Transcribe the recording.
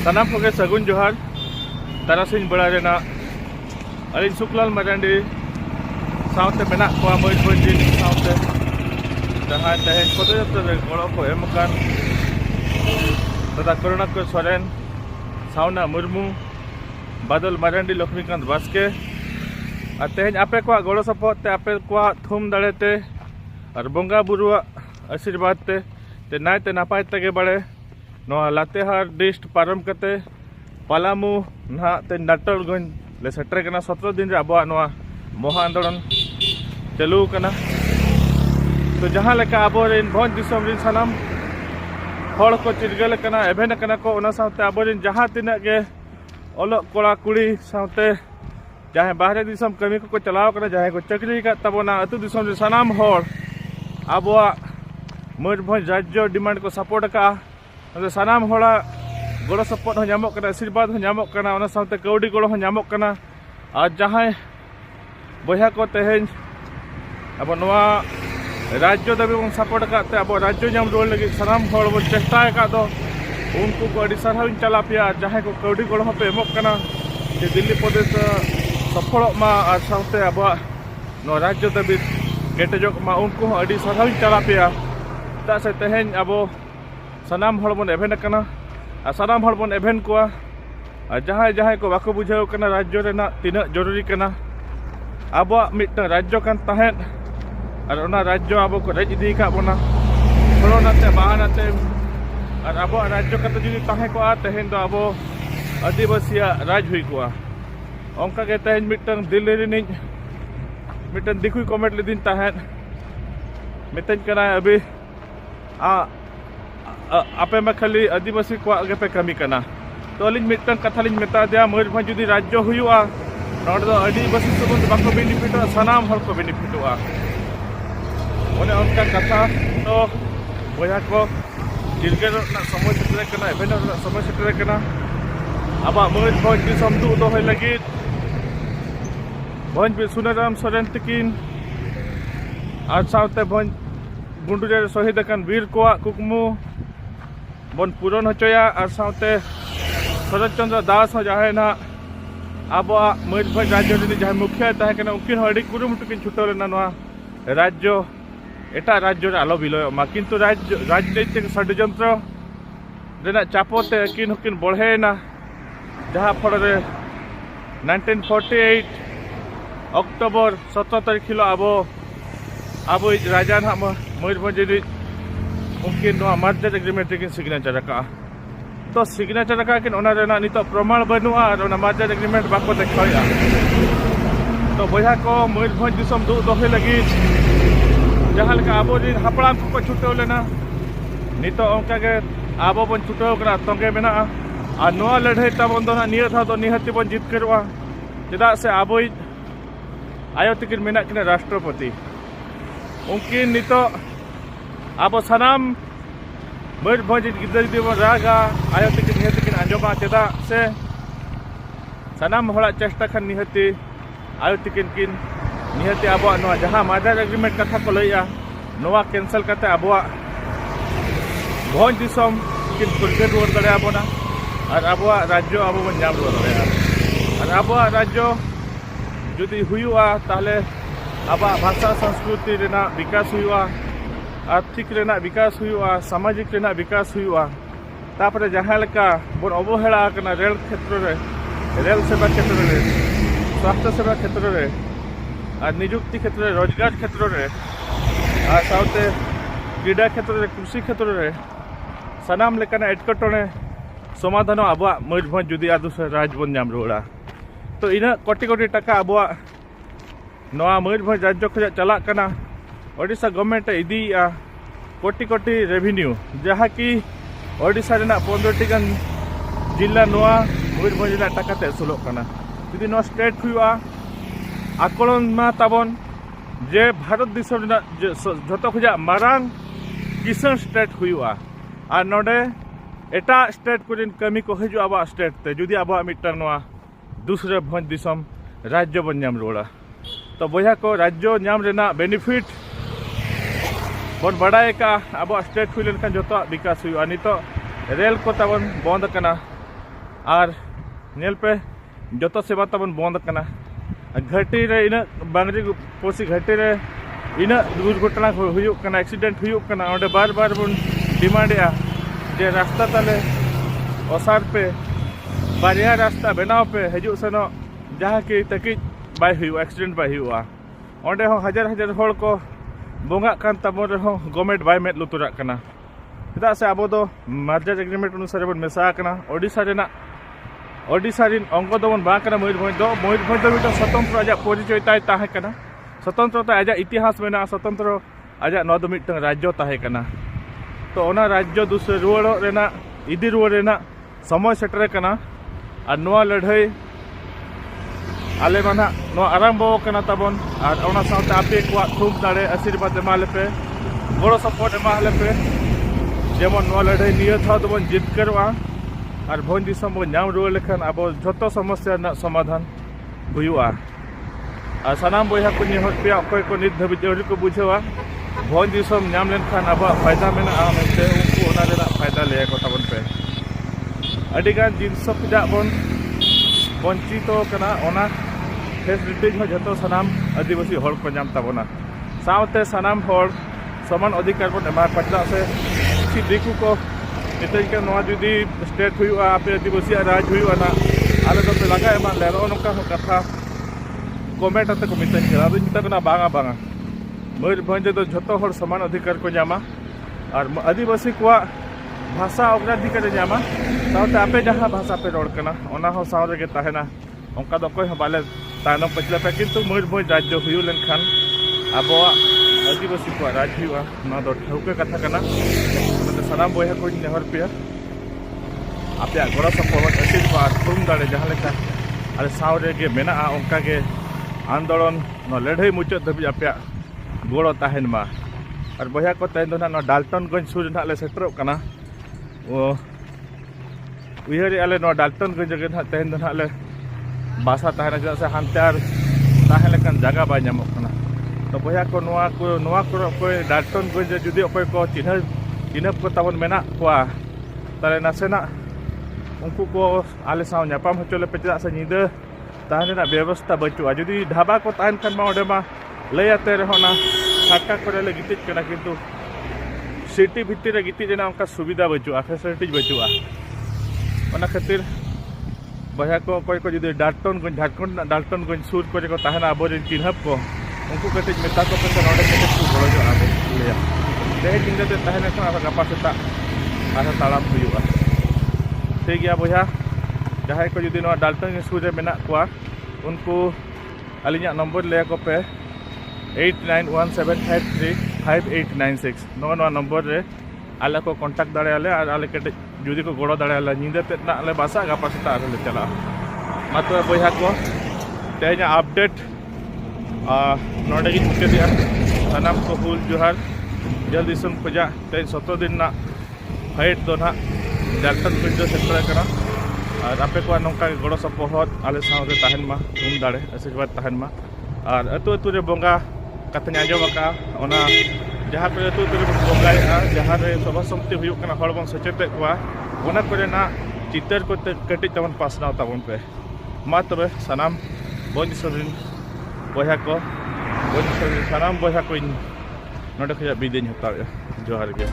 सानाम को सगुन जोहार तारासिन बड़ा रेना अलिन सुकुलाल मरांडी साउते मेना को मयूरभंज साउते जहां तहन पदयात्रा रे गड़ो को एमकान दादा करुणाकर सोरेन साउना मुर्मू बादल मरांडी लक्ष्मीकांत बास्के और तेहन आपे को गड़ो सपोते आपे को थुम दाड़ेते और बंगा बुरुआ आशीर्वाद ते नायते नापाय तगे बड़े नोआ लातेहार डिस्ट पारम कते पालामू ना ते नाटलगंज ले सेटर कना 17 दिन रे अबवा नोआ महा आंदोलन चालू कना। तो जहां लेका अबोरिन भोज दिसम रिन सनाम हड़ को चिरगल कना एभेन कना को ओना साउते अबोरिन जहां तिना के ओलो कोड़ा कुड़ी साउते जहां बाहरे दिसम कमी को चलाव कना जहां को चकरी का तबोना अतु दिसम रे सनाम हड़ अबवा मयूरभंज राज्य डिमांड को सपोर्ट का सानाम होड़ा गड़ो सपोर्ट हो नामोग कना आशीर्वाद हो नामोग कना ओना साउते कौड़ी गड़ो हो नामोग कना और जहां बया को तेहन अब नोआ राज्य दाबी बन सपोर्ट करते अब राज्य नाम रुआड़ लगी सानाम होड़ बन चेष्टा का दो उनको को अड़ी सारहाव चला पिया जहां को कौड़ी गड़ो पे एमोग कना जे दिल्ली प्रदेश सफल मा और साउते अब नो राज्य दाबी केटेजोग मा उनको अड़ी सारहाव चला पिया ता से तेहन अब सानाम हड़ बन एभेन कना और सानाम हड़ बन एभेन कोआ और जहां को बाको बुझाव कना राज्य रेना तीना जरूरी कना अब मिट्टा राज्य कान तहेन और ओना राज्य अब को रज इदी का बना कोरोनाते बाहनाते और अब राज्य कते जुदी तहे को तहेन दो अब आदिवासिया राज हुई कोआ ओंका के तहेन मिट्टा दिल्ली रिनि मिट्टा दिखु कमेंट लेदिन तहेन मितन कना अभी आपे में खाली आदिवासी को आगे पे कमी करना तो अलिन मिट्टन कथा लिन मेता दिया मयूरभंज जुदी राज्य हुआ नोड दो आदिवासी सुबंध बाको बेनिफिट सानाम हर को बेनिफिट ओने उनका कथा तो बया को जिरगेर समय सेटर करना एभेन समय सेटर करना अब मयूरभंज दिसम दु दो होय लगी भंज सुनाराम सोरेन तकिन और साउते भंज गुंडुरे शहीद अकान वीर को कुकमु बन पूरण होचया और साउते शरद चंद्र दास जहां ना अब मयूरभंज राज्य जहां मुखिया तहे कना उनकिन अड़ी कुरुमुटु किन छुटो लेना नोआ राज्य एटा राज्य रे आलो बिलयमा किंतु राजनैतिक षड्यंत्र रेना चापोते किन हुकिन बढ़ेना जहां फल रे 1948 अक्टोबर 17 तारीख हिलो अब राजा ना मयूरभंज उनकिन मर्जर एग्रीमेंट किन सिग्नेचर का तो सिग्नेचर का किन नित प्रमाण बनुआ और मर्जर एग्रीमेंट बाको देखा तो बया को मयूरभंज दिसम दु दोहे लगी जहां लेका अब हापड़ाम को छुटाव लेना नित उनका के अब बन छुटाव कना तंगे मेना और नोआ लड़ाई ताबन दो निया था तो निहति बन जितकरवा चेदा से अब आयो तकिन मेना किना राष्ट्रपति उनकिन नित अब सानाम मयूरभंज गिदर जुदी बन रागा आयो तकिन निहतिकिन आंजमा चेदा से सानाम हड़ा चेष्टा खान निहति आयो तकिन किन निहति अब नोआ जहां मर्जर एग्रीमेंट कथा को लैया नोआ कैंसल करते अब भंज दिसम किन फुरगे रुआड़ दाड़े आबोना और अब राज्य अब बन नाम रुआड़ दाड़े और अब राज्य जुदी हुआ ताहले अब भाषा संस्कृति रेना विकास हुआ आर्थिक रेना विकास हुआ सामाजिक रेना विकास हुआ तापरे जहां लेका बन अवहेला कना रेल क्षेत्र रे रेल सेवा क्षेत्र रे स्वास्थ्य सेवा क्षेत्र रे और निजुक्ति क्षेत्र रे रोजगार क्षेत्र रे और साउते क्रीडा क्षेत्र रे कृषि क्षेत्र रे सानाम लेकाना एटकटोणे समाधान अब मयूरभंज जुदी आदुस राज बन नाम रुआड़ा तो इना कोटी कोटी टाका अब नोआ मयूरभंज राज्य खज चला कना ओडिशा गवर्नमेंट इदीया कोटी कोटी रेवेन्यू जहाँ कि ओडिशा रेना 15 गान जिला नोआ मयूरभंज रेना टाका ते असुलोग कना जुदी नो स्टेट हुआ आकलन मा ताबन जे भारत दिसम रेना जतो खजा मारांग किसान स्टेट हुआ और नोडे एटा स्टेट कुरिन कमी को हजु अब स्टेट ते जुदी अब मिटन नोआ दूसरे भंज दिसम राज्य बन नाम रुआड़ा तो बया को राज्य नाम रेना बेनिफिट बन बड़ाय का अब स्टेट हुई लेन जो विकास हुआ नित रेल को तबन बंद करना और नेल पे जो सेवा तबन बंद करना घाटी रे इन बांगरी पोसी घाटी रे इन दुर्घटना हुयुक एक्सीडेंट हुयुक ओंडे बार बार बन डिमांड जे रास्ता ताले ओसार पे बारिया रास्ता बनाव पे हजू सेनो जहाँ कि तकी बाय हुयुक एक्सीडेंट बाय हुआ ओंडे हो हजार हजार होड़ को बोंगा कान तबन रे हो गवर्नमेंट बाय मेद लुतुरा कना चेदा से आबो दो मर्जर एग्रीमेंट अनुसार बन मेसा कना ओडिशा रिन अंग दबन बा कना मयूरभंज दो मिटन स्वतंत्र आजा परिचय ताय ताहे कना स्वतंत्रता आजा इतिहास में स्वतंत्र आजा नौ दो मिटन राज्य ताहे कना तो ओना राज्य दूसरे रुवाड़ रेना इदी रुवाड़ रेना समय सेटर कना और नोआ लड़ाई आले माना नो आरंभ कना तबन और ओना साथे आपे को थुम दाड़े आशीर्वाद एमाले पे गड़ो सपोर्ट एमाले पे जेमन नो लड़ाई निय था तबन जितकरवा और भोज दिसम बन नाम रुआ लेखान अब जो समस्या ना समाधान हुआ और सानाम बया को निहर पे अकय को नित धाबी जरूरी को बुझेवा भोज दिसम नाम लेखान अब फायदा में मेनते उनको ओना रेना फायदा ले को तबन पे अडिगान जिनस पजा बन वंचित कना ओना फैसिलिटीज हो जतो सानाम आदिवासी हड़ को नाम तबना सावते सानाम हड़ समान अधिकार बन एमा पटना से किसी दिकु को नितज जुदी स्टेट हुआ आपे आदिवासी राज हुआ ना आले दो लगा एमा ले नौका कथा कमेंट आते को मितना बांगा बांगा मयूरभंज दो झोतो हड़ समान अधिकार को नामा और आदिवासी को भाषा अग्राधिकार नामा साथ आपे जहाँ भाषा पे रोड कना ओना हो साव रेगे ताहेना ओंका दो कोई बाले तायनम पचला पे किंतु मयूरभंज राज्य हुई लेनखान आबोआ आदिवासी को राज हुआ ना दो ठौके कथा कना सानाम बया को नेहर पे आपे गड़ सपोर्ट आशीर्वाद थुम दाड़े जहाँ लेका अरे साव रेगे मेना ओंका के आंदोलन न लड़ाई मुचाद धाबी आपे गड़ ताहेन मा और बया को तेन दो ना डाल्टनगंज सुर ना ले सेटरो कना उहर आले न डाल्टनगंज गे ना तेन दो ना ले बासा ताहेना चेदा से हानते ताहे लेकान जगह बाय नामो कना तो बया को कोई डाल्टनगंज जुदी अकय को चिन्हब को तबन मेना कोआ ताले नासेना उनको को आले साव नापाम होचोले पे चेदा से निदा ताहेना व्यवस्था बचुआ जुदी ढाबा को ताहेन खान मा ओडे मा लैयाते रहना छाका करे ले गितिज कना किंतु सिटी भितर रे गितिज ना उनका सुविधा बचुआ फैसिलिटीज बचुआ ओना खातिर बया को अकय को जुदी डाल्टनगंज झारखंड डाल्टनगंज सुर करे को ताहेना आबोरिन चिन्हब को उनको कटिज मेता को पे नोडे के को गड़ो जो आबो लेया तेज जिंदते ताहेना खान गपा सेता आधा तालाम हुआ ठीक गया बया जहाँ को जुदी डाल्टनगंज सुर मेना कोआ उनको अलिया नंबर ले को पे 8917535896 नो नंबर रे आले को कांटेक्ट दाड़े आले और आले कटे जुदी को गड़ो दाड़े आले निंदते ना आले बासा गपा सेता आले चला मात्र बया को तेज अपडेट नोडे गी मुकेदिया सानाम को हुल जोहार जल दिसम खोजा तेज 17 दिन ना फाइट दो ना डाल्टनगंज सेटर कना और आपे को नौका गड़ो सपोहत आले सावरे ताहेन मा तुम दाड़े आशीर्वाद ताहेन मा और अतु अतु रे बोंगा कथा आंजम का ओना जहाँ पे अतु अतु रे बोंगाया जहाँ रे सभा समिति हुयुक कना हड़ बन सचेते कोआ ओना करे ना चितर को कटिज तबन पासनाव तबन पे मा तबे सानाम भोज दिसम बया को भोज दिसम सानाम बया को नोडे खजा बिदेन हताव जोहार गे।